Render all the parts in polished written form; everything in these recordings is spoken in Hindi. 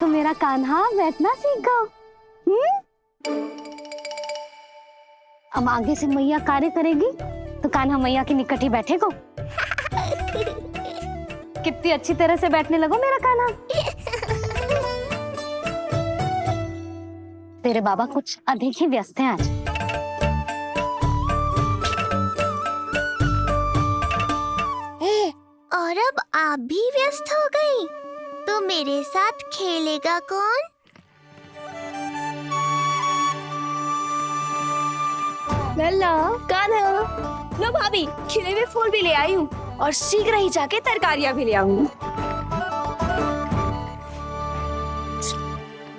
तो मेरा कान्हा बैठना सीख गो। अब आगे से मैया कार्य करेगी तो कान्हा मैया के निकट ही बैठेगो। कितनी अच्छी तरह से बैठने लगो मेरा कान्हा। तेरे बाबा कुछ अधिक ही व्यस्त हैं आज। और अब आप भी व्यस्त हो गई, तो मेरे साथ खेलेगा कौन? लल्ला, कान्हा, लो भाभी, खिले हुए फूल भी ले आई हूँ और शीघ्र ही जाके तरकारियाँ भी ले आऊंगी।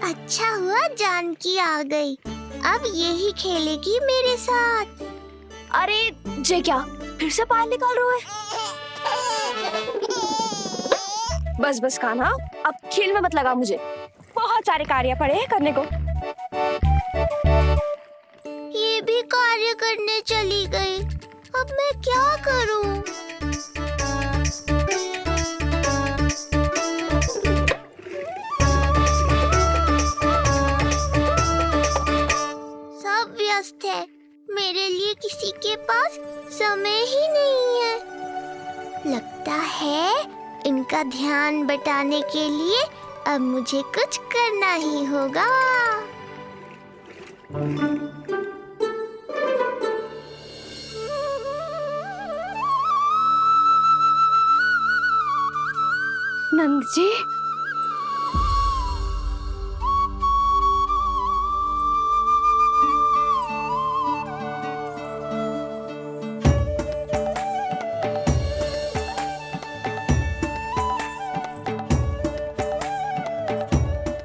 अच्छा हुआ जानकी आ गई, अब यही खेलेगी मेरे साथ। अरे जे क्या, फिर से पायल निकाल रहे हो? बस बस कान्हा, अब खेल में मत लगा मुझे, बहुत सारे कार्य पड़े हैं करने को। ये भी कार्य करने चली गई, अब मैं क्या करूं? सब व्यस्त है, मेरे लिए किसी के पास समय ही नहीं है। लगता है इनका ध्यान बटाने के लिए अब मुझे कुछ करना ही होगा। नंद जी,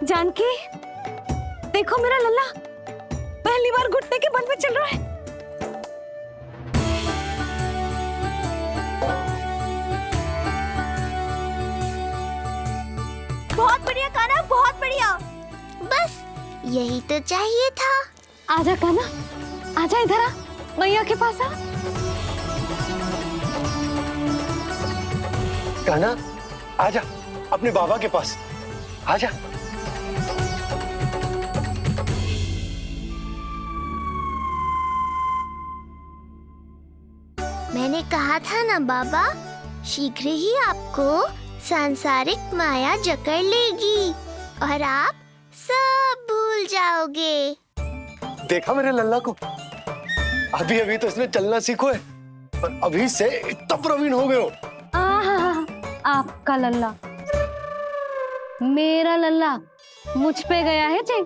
जानकी, देखो मेरा लल्ला पहली बार घुटने के बल पे चल रहा है। बहुत बढ़िया कान्हा, बहुत बढ़िया। बस यही तो चाहिए था। आजा कान्हा, आजा इधर आ, मैया के पास आ। कान्हा, आजा अपने बाबा के पास, आजा। मैंने कहा था ना बाबा, शीघ्र ही आपको सांसारिक माया जकड़ लेगी और आप सब भूल जाओगे। देखा मेरे लल्ला को, अभी अभी तो इसने चलना सीखो है और अभी से इतना प्रवीण हो गए हो। आपका लल्ला, मेरा लल्ला मुझ पे गया है जी,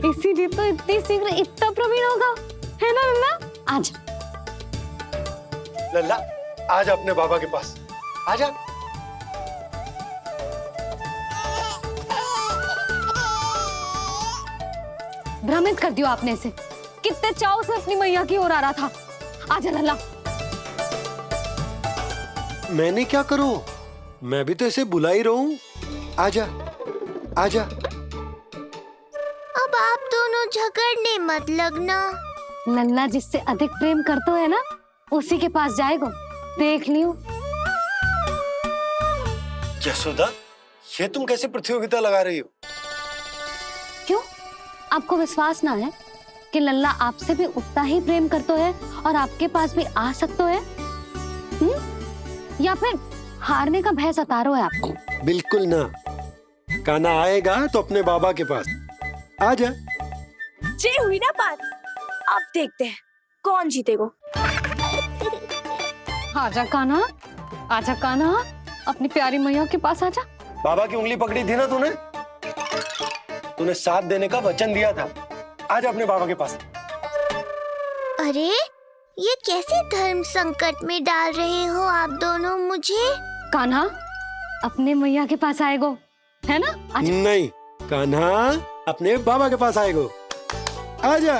इसीलिए तो इतनी शीघ्र इतना प्रवीण होगा, है ना लल्ला? आज लल्ला, आजा अपने बाबा के पास, आजा। भ्रमित कर दियो आपने इसे, कितने चाव से अपनी मैया की ओर आ रहा था। आजा लल्ला। मैंने क्या करूं, मैं भी तो इसे बुला ही रहा हूं। आजा, आजा। अब आप दोनों झगड़ने मत लगना। लल्ला जिससे अधिक प्रेम करते है ना, उसी के पास जाएगो, देख लियो। यशोदा, ये तुम कैसे प्रतियोगिता लगा रही हो? क्यों, आपको विश्वास ना है कि लल्ला आपसे भी उतना ही प्रेम करते है और आपके पास भी आ सकते है? या फिर हारने का भय सता रहा है आपको? बिल्कुल ना, कान्हा आएगा तो अपने बाबा के पास, आजा। जे हुई ना बात, अब देखते हैं कौन जीतेगा। आजा कान्हा, आजा कान्हा, अपनी प्यारी मैया के पास आजा। बाबा की उंगली पकड़ी थी ना तूने, तूने साथ देने का वचन दिया था। आजा अपने बाबा के पास। अरे ये कैसे धर्म संकट में डाल रहे हो आप दोनों मुझे? कान्हा अपने मैया के पास आएगो, है ना? आजा। नहीं, कान्हा अपने बाबा के पास आएगो, आजा।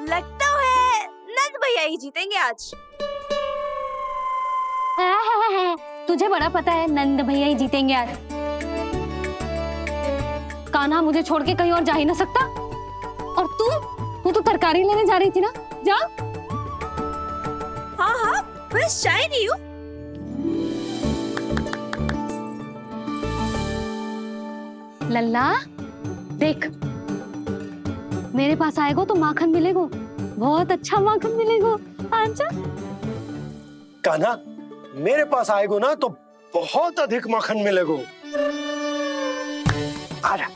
लगता है नंद भैया ही जीतेंगे आज। तुझे बड़ा पता है नंद भैया ही जीतेंगे आज। कान्हा मुझे छोड़ के कहीं और जा ही ना सकता। और तू तो तरकारी लेने जा रही थी ना, जा। हाँ हाँ, बस जा ही रही हूँ। लल्ला देख, मेरे पास आएगो तो माखन मिलेगो, बहुत अच्छा माखन मिलेगो। आजा। कान्हा, मेरे पास आएगो ना तो बहुत अधिक माखन मिलेगो। आजा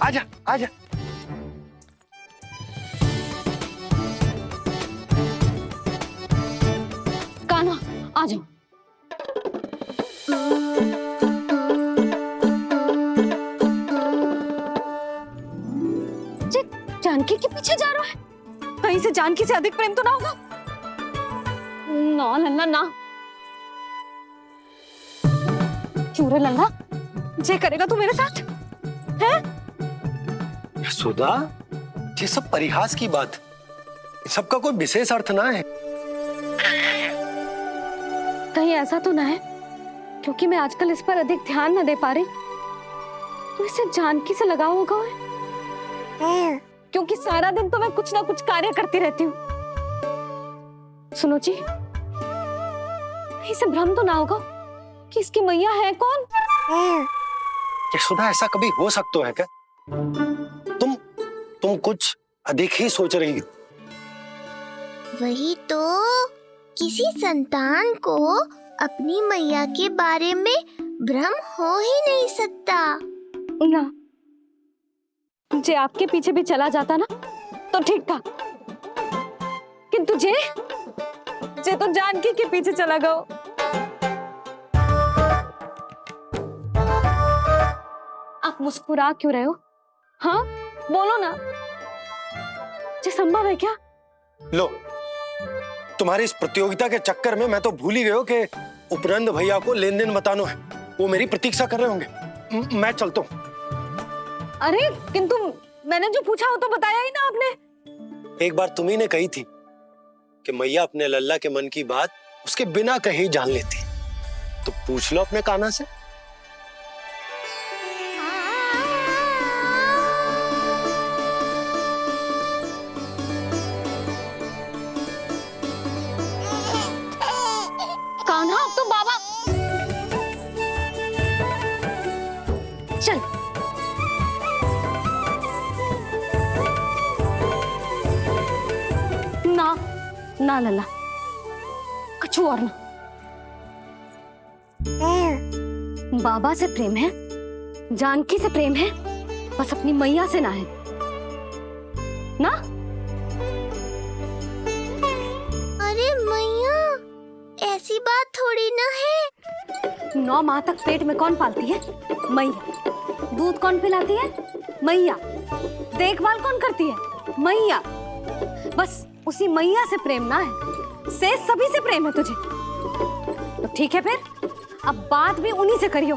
आजा आजा। कान्हा आ जाओ। जानकी के पीछे जा रहा है, कहीं से जानकी से अधिक प्रेम तो ना होगा? ना लल्ला ना। क्यों रे लल्ला, जे करेगा तू मेरे साथ है? यशोदा, ये सब परिहास की बात, सबका कोई विशेष अर्थ ना है। कहीं ऐसा तो ना है क्योंकि मैं आजकल इस पर अधिक ध्यान न दे पा रही तो इसे जानकी से लगाव होगा है? क्योंकि सारा दिन तो मैं कुछ ना कुछ कार्य करती रहती हूँ। सुनो जी, इसे भ्रम तो ना होगा कि इसकी मैया है कौन? यशोदा, ऐसा कभी हो सकता है क्या? तुम कुछ अधिक ही सोच रही हो। वही तो, किसी संतान को अपनी मैया के बारे में भ्रम हो ही नहीं सकता। ना, जे आपके पीछे भी चला जाता ना तो ठीक था, किंतु जे तो जानकी के पीछे चला गया। आप मुस्कुरा क्यों रहे हो? हाँ बोलो ना, ये संभव है क्या? लो, तुम्हारी इस प्रतियोगिता के चक्कर में मैं तो भूल ही गया कि उपनंद भैया को लेन देन बताना है। वो मेरी प्रतीक्षा कर रहे होंगे। मैं चलता हूँ। अरे किंतु मैंने जो पूछा वो तो बताया ही ना आपने। एक बार तुम्ही ने कही थी कि मैया अपने लल्ला के मन की बात उसके बिना कहीं जान लेती, तो पूछ लो अपने कान्हा से। कान्हा, अब तो बाबा चल। ना ना लल्ला, कछु और ना। बाबा से प्रेम है, जानकी से प्रेम है, बस अपनी मैया से ना है ना। अरे मैया, ऐसी बात थोड़ी ना है। 9 माह तक पेट में कौन पालती है? मैया। दूध कौन पिलाती है? मैया। देखभाल कौन करती है? मैया। बस उसी मैया से प्रेम ना है, से सभी से प्रेम है तुझे। तो ठीक है फिर, अब बात भी उन्हीं से करियो।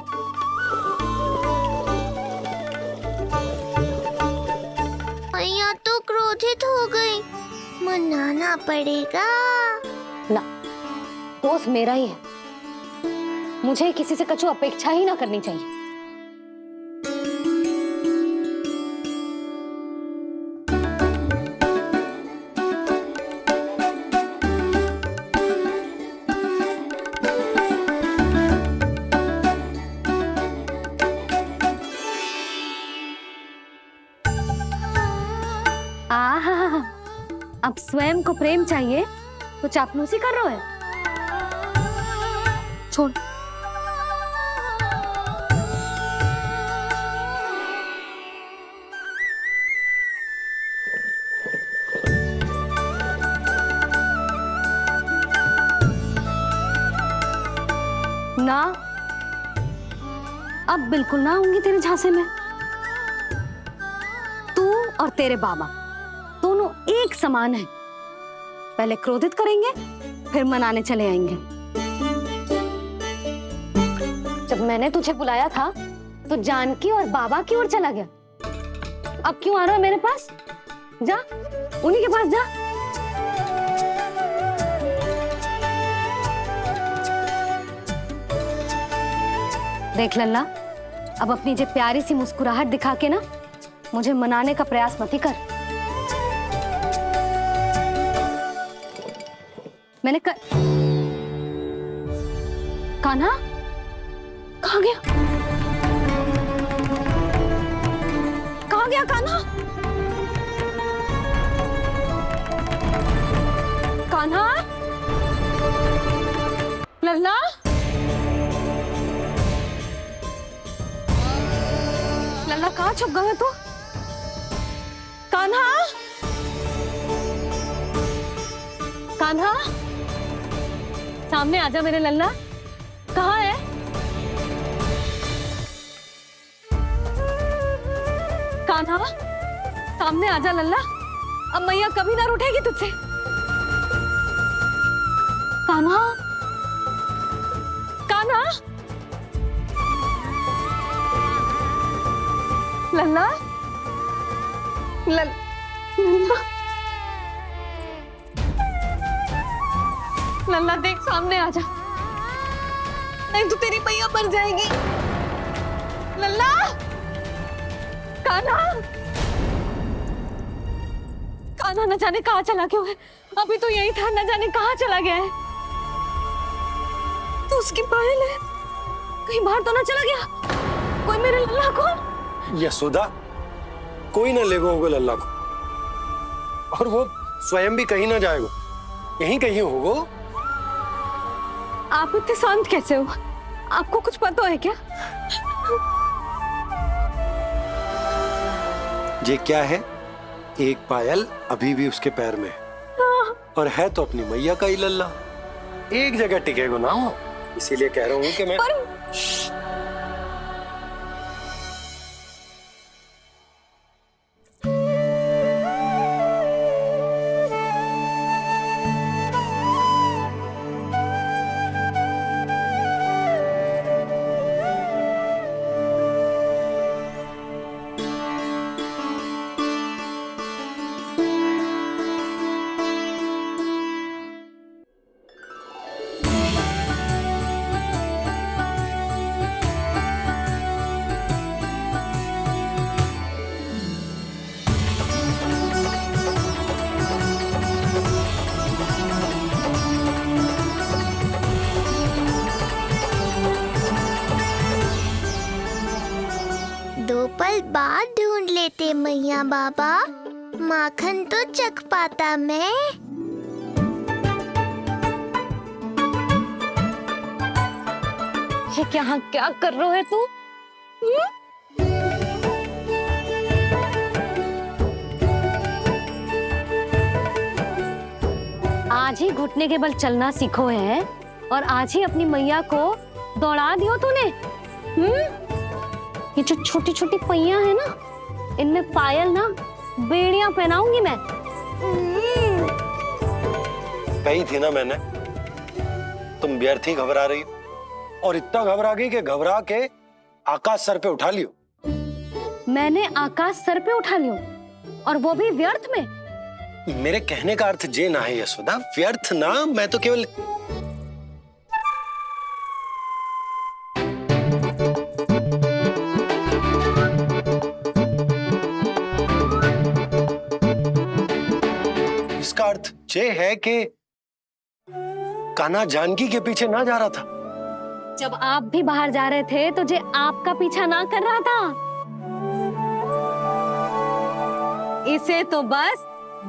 मैया तो क्रोधित हो गई, मनाना पड़ेगा। ना, दोस्त मेरा ही है, मुझे किसी से कछु अपेक्षा ही ना करनी चाहिए। आहा, अब स्वयं को प्रेम चाहिए तो चापलूसी कर रहे हो? छोड़। ना, अब बिल्कुल ना आऊंगी तेरे झांसे में। तू और तेरे बाबा दोनों एक समान हैं। पहले क्रोधित करेंगे, फिर मनाने चले आएंगे। जब मैंने तुझे बुलाया था तो जानकी और बाबा की ओर चला गया। अब क्यों आ रहा है मेरे पास? जा, उन्हीं के पास जा। देख लल्ला, अब अपनी जे प्यारी सी मुस्कुराहट दिखा के ना मुझे मनाने का प्रयास मत ही कर। मैंने कान्हा कहाँ गया? गया कान्हा? कान्हा? लल्ला? लल्ला कहाँ छुप गए तू? कान्हा? कान्हा? सामने आजा मेरे लल्ला। कहाँ है? कान्हा? सामने आजा लल्ला। अब मैया कभी ना रूठेगी तुझसे। कान्हा? कान्हा? लल्ला? लल्ला? लल्ला देख सामने आ जा, नहीं तो तेरी मैया मर जाएगी। लल्ला? कान्हा? कान्हा न जाने कहाँ चला क्यों है, अभी तो यही था, न जाने कहाँ चला गया है। तो उसकी पायल है, कहीं बाहर तो ना चला गया कोई मेरे लल्ला को? यशोदा, कोई ना लेगा होगा लल्ला को, और वो स्वयं भी कहीं ना जाएगा, यहीं कहीं होगा। आप इतने शांत कैसे हो? आपको कुछ पता है क्या? ये क्या है? एक पायल अभी भी उसके पैर में है, और है तो अपनी मैया का ही लल्ला, एक जगह टिकेगा ना हो, इसीलिए कह रहा हूँ कि मैं दो पल बाद ढूंढ लेते मैया बाबा, माखन तो चख पाता मैं। ये क्या कर रहे है तू? आज ही घुटने के बल चलना सीखो है, और आज ही अपनी मैया को दौड़ा दियो तूने। ये जो छोटी छोटी पहियां है ना, इनमें पायल ना बेड़ियां पहनाऊंगी मैं। कही थी ना मैंने, तुम व्यर्थ ही घबरा रही हो, और इतना घबरा गई कि घबरा के आकाश सर पे उठा लियो। मैंने आकाश सर पे उठा लियो, और वो भी व्यर्थ में? मेरे कहने का अर्थ जे ना है यशोदा, व्यर्थ ना, मैं तो केवल इसका अर्थ ये है कि कान्हा जानकी के पीछे ना जा रहा था। जब आप भी बाहर जा रहे थे तो जे आपका पीछा ना कर रहा था। इसे तो बस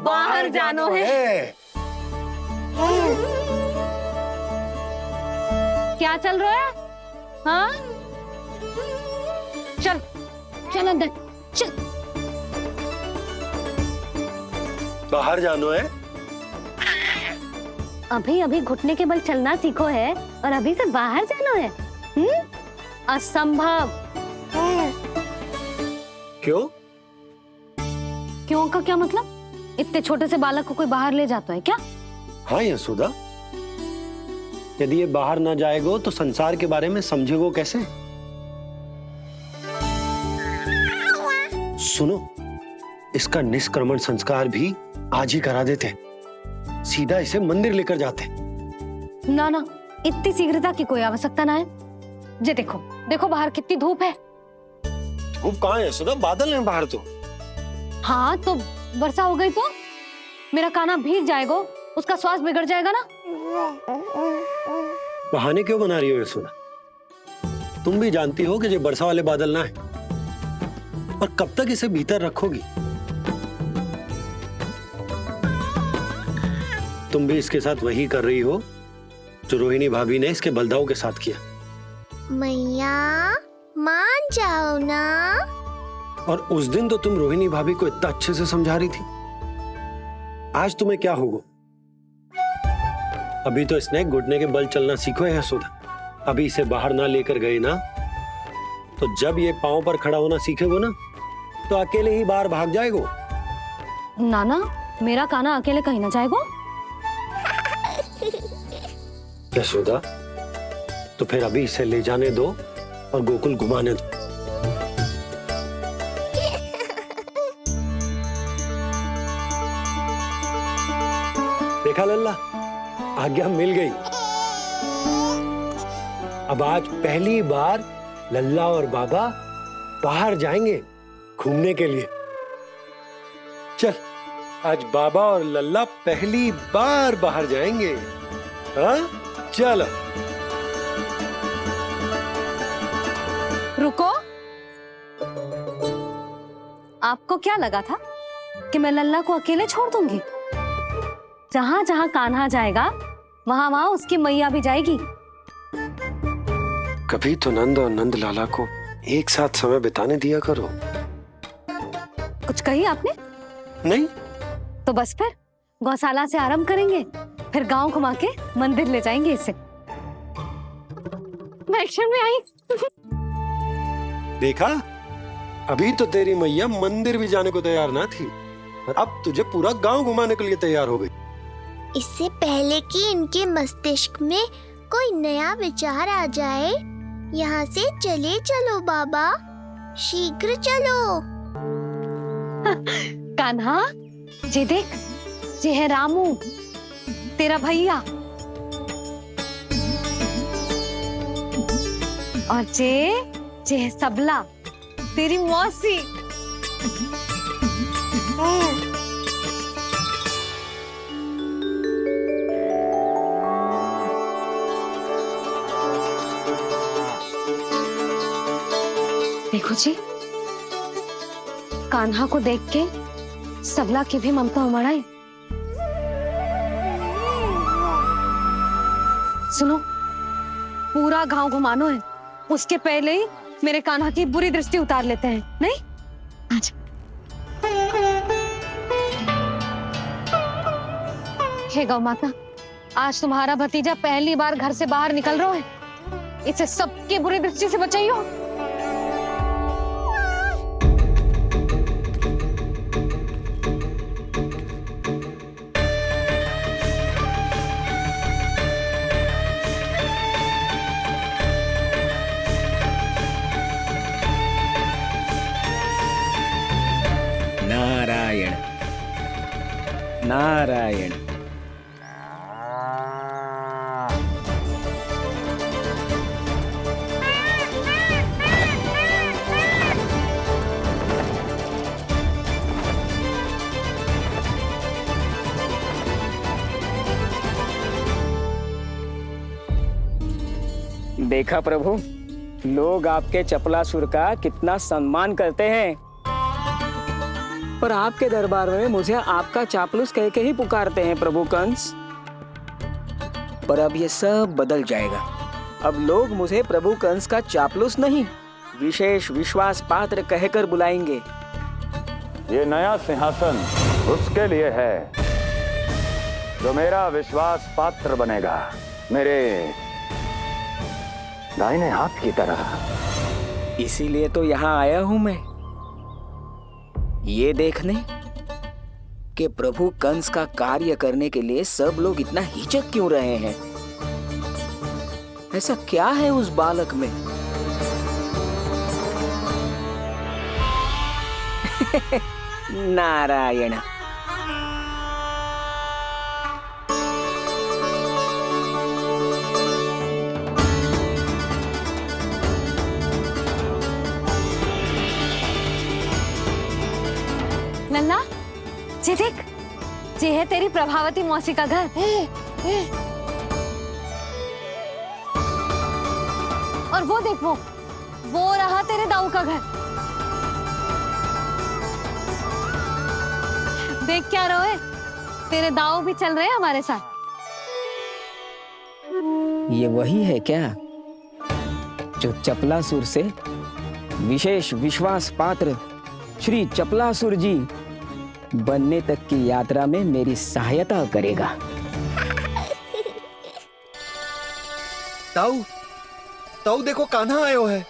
बाहर जानो है। क्या चल रहा है? हाँ, चल चल अंदर चल। बाहर जानो है? अभी अभी घुटने के बल चलना सीखो है, और अभी से बाहर जाना है? असंभव। क्यों? क्यों का क्या मतलब? इतने छोटे से बालक को कोई बाहर ले जाता है क्या? हाँ यशोदा, यदि ये बाहर ना जाएगो तो संसार के बारे में समझेगो कैसे? सुनो, इसका निष्क्रमण संस्कार भी आज ही करा देते, सीधा इसे मंदिर लेकर जाते। ना ना, इतनी शीघ्रता की कोई आवश्यकता ना है। जे देखो देखो बाहर कितनी धूप है। धूप कहाँ है यशोदा? बादल है बाहर तो। हाँ तो वर्षा हो गई तो मेरा कान्हा भीग जाएगा, उसका स्वास्थ्य बिगड़ जाएगा ना। बहाने क्यों बना रही हो यशोदा? तुम भी जानती हो कि ये वर्षा वाले बादल ना है, और कब तक इसे भीतर रखोगी? तुम भी इसके साथ वही कर रही हो जो रोहिणी भाभी ने इसके बलदाऊ के साथ किया। मैया मान जाओ ना। और उस दिन तो तुम रोहिणी भाभी को इतना अच्छे से समझा रही थी, आज तुम्हें क्या होगा? अभी तो इसने घुटने के बल चलना सीखो है यशोदा। अभी इसे बाहर ना लेकर गए ना, तो जब ये पांव पर खड़ा होना सीखेगो ना, तो अकेले ही बाहर भाग जाएगो। नाना, मेरा कान्हा अकेले कहीं ना जाएगा। यशोदा, तो फिर अभी इसे ले जाने दो और गोकुल घुमाने दो। देखा लल्ला, आज्ञा मिल गई। अब आज पहली बार लल्ला और बाबा बाहर जाएंगे घूमने के लिए। चल, आज बाबा और लल्ला पहली बार बाहर जाएंगे। हाँ, चलो। रुको, आपको क्या लगा था कि मैं लल्ला को अकेले छोड़ दूंगी? जहां जहां कान्हा जाएगा वहां वहां उसकी मैया भी जाएगी। कभी तो नंद और नंद लाला को एक साथ समय बिताने दिया करो। कुछ कही आपने? नहीं। तो बस फिर गौशाला से आरंभ करेंगे, फिर गांव घुमा के मंदिर ले जाएंगे इसे। मैं एक्शन में आई। देखा, अभी तो तेरी मैया मंदिर भी जाने को तैयार ना थी, और अब तुझे पूरा गांव घुमाने के लिए तैयार हो गई। इससे पहले कि इनके मस्तिष्क में कोई नया विचार आ जाए, यहाँ से चले चलो बाबा, शीघ्र चलो। कान्हा, जे देख, जे है रामू, तेरा भैया, और जे है सबला, तेरी मौसी। देखो जी, कान्हा को देख के सबला की भी ममता उमड़ आई। सुनो, पूरा गांव घुमानो है, उसके पहले ही मेरे कान्हा की बुरी दृष्टि उतार लेते हैं, नहीं? अच्छा। हे गौ माता, आज तुम्हारा भतीजा पहली बार घर से बाहर निकल रहा है, इसे सबकी बुरी दृष्टि से बचाइयो। नारायण नारायण। देखा प्रभु, लोग आपके चपलासुर का कितना सम्मान करते हैं, पर आपके दरबार में मुझे आपका चापलूस कह के ही पुकारते हैं प्रभु कंस। पर अब ये सब बदल जाएगा। अब लोग मुझे प्रभु कंस का चापलूस नहीं, विशेष विश्वास पात्र कहकर बुलाएंगे। ये नया सिंहासन उसके लिए है जो मेरा विश्वास पात्र बनेगा, मेरे दाहिने हाथ की तरह। इसीलिए तो यहाँ आया हूं मैं, ये देखने कि प्रभु कंस का कार्य करने के लिए सब लोग इतना हिचक क्यों रहे हैं। ऐसा क्या है उस बालक में? नारायण। लल्ला, जे देख, जे है तेरी प्रभावती मौसी का घर। और वो देख, वो रहा तेरे दाऊ का घर। देख क्या रहे, तेरे दाव भी चल रहे हैं हमारे साथ। ये वही है क्या जो चपलासुर से विशेष विश्वास पात्र श्री चपलासुर जी बनने तक की यात्रा में मेरी सहायता करेगा? ताऊ, ताऊ देखो कान्हा आयो है।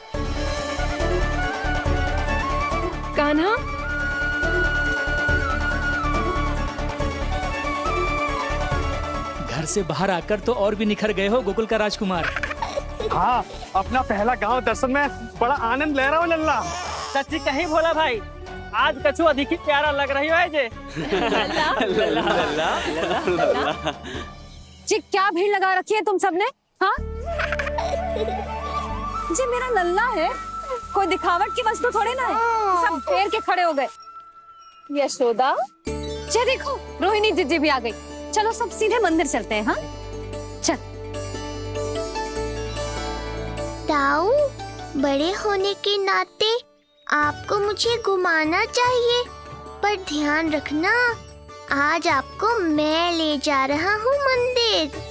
कान्हा, घर से बाहर आकर तो और भी निखर गए हो गोकुल का राजकुमार। हाँ, अपना पहला गांव दर्शन में बड़ा आनंद ले रहा हूँ लल्ला। सच्ची कहीं भोला भाई, आज कछु अधिक ही प्यारा लग रही है जे। जी क्या भीड़ लगा रखी है तुम सबने? हाँ जी मेरा लल्ला है, कोई दिखावट की वस्तु थोड़ी ना है। सब घेर के खड़े हो गए। यशोदा, जी देखो रोहिणी जीजी भी आ गई। चलो सब सीधे मंदिर चलते हैं। हाँ चल। ताऊ, बड़े होने के नाते आपको मुझे घुमाना चाहिए, पर ध्यान रखना आज आपको मैं ले जा रहा हूँ मंदिर।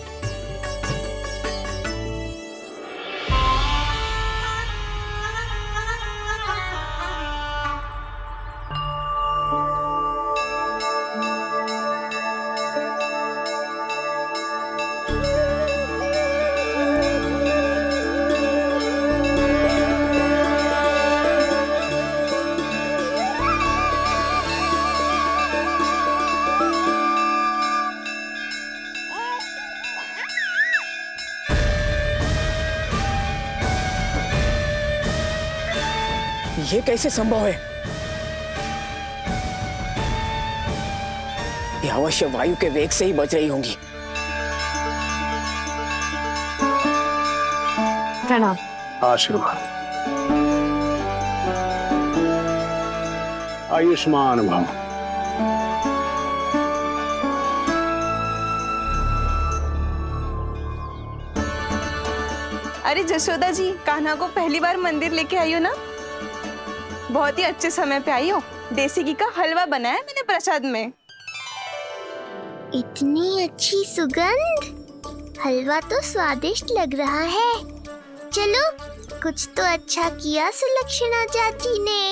ये कैसे संभव है? ये अवश्य वायु के वेग से ही बच रही होंगी। प्रणाम। आशीर्वाद। आयुष्मान भव। अरे जशोदा जी, कान्हा को पहली बार मंदिर लेके आई हो ना? बहुत ही अच्छे समय पे आई हो। देसी घी का हलवा बनाया है मैंने प्रसाद में। इतनी अच्छी सुगंध, हलवा तो स्वादिष्ट लग रहा है। चलो, कुछ तो अच्छा किया सुलक्षणा चाची ने।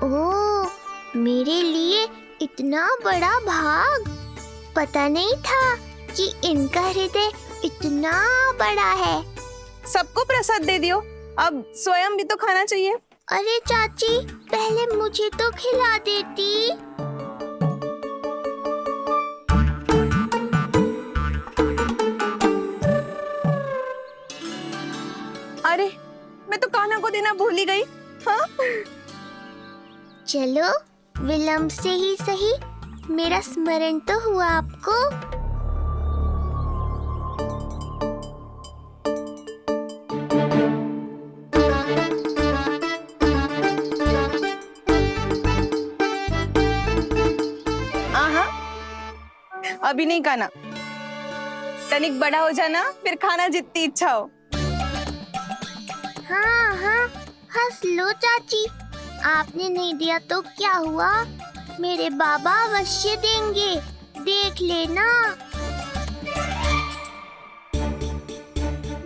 ओह, मेरे लिए इतना बड़ा भाग। पता नहीं था कि इनका हृदय इतना बड़ा है। सबको प्रसाद दे दियो, अब स्वयं भी तो खाना चाहिए। अरे चाची, पहले मुझे तो खिला देती। अरे मैं तो कान्हा को देना भूल ही गई। हाँ? चलो, विलंब से ही सही, मेरा स्मरण तो हुआ आपको। आहा, अभी नहीं खाना, तनिक बड़ा हो जाना, फिर खाना जितनी इच्छा हो। हाँ हाँ, हंस लो चाची, आपने नहीं दिया तो क्या हुआ, मेरे बाबा अवश्य देंगे, देख लेना।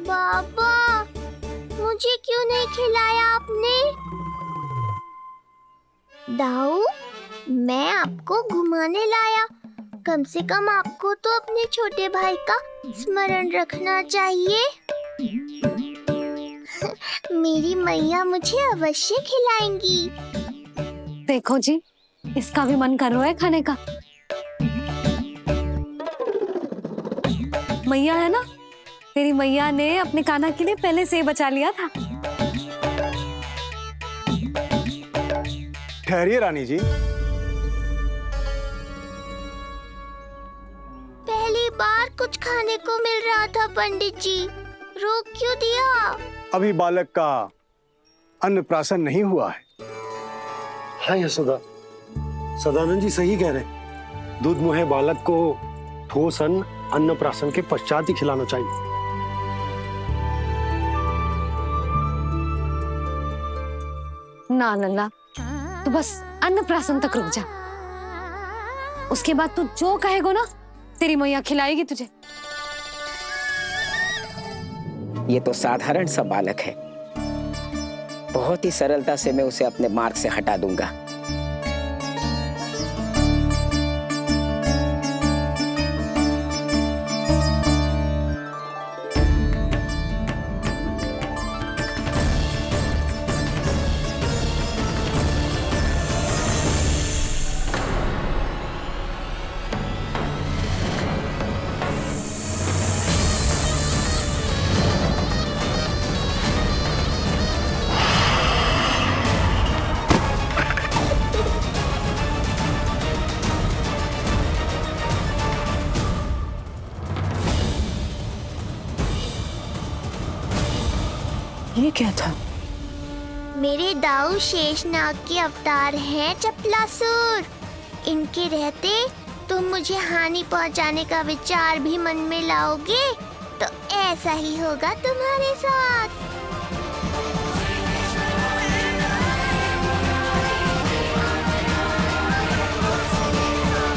बाबा, मुझे क्यों नहीं खिलाया आपने? दाऊ, मैं आपको घुमाने लाया, कम से कम आपको तो अपने छोटे भाई का स्मरण रखना चाहिए। मेरी मैया मुझे अवश्य खिलाएंगी। देखो जी, इसका भी मन कर रहा है खाने का। मैया है ना, तेरी मैया ने अपने कान्हा के लिए पहले से ही बचा लिया था। ठहरिए रानी जी। पहली बार कुछ खाने को मिल रहा था पंडित जी, रोक क्यों दिया? अभी बालक का अन्नप्राशन नहीं हुआ है। हाँ यशोदा, सदानंद जी सही कह रहे हैं। दूध मुहे बालक को ठोस अन्न अन्नप्राशन के पश्चात ही खिलाना चाहिए। ना लल्ला, तू बस अन्नप्राशन तक रुक जा। उसके बाद तू जो कहेगो ना, तेरी मैया खिलाएगी तुझे। ये तो साधारण सा बालक है, बहुत ही सरलता से मैं उसे अपने मार्ग से हटा दूंगा। ये क्या था? मेरे दाऊ शेषनाग के अवतार हैं चपलासुर। इनके रहते तुम मुझे हानि पहुंचाने का विचार भी मन में लाओगे तो ऐसा ही होगा तुम्हारे साथ।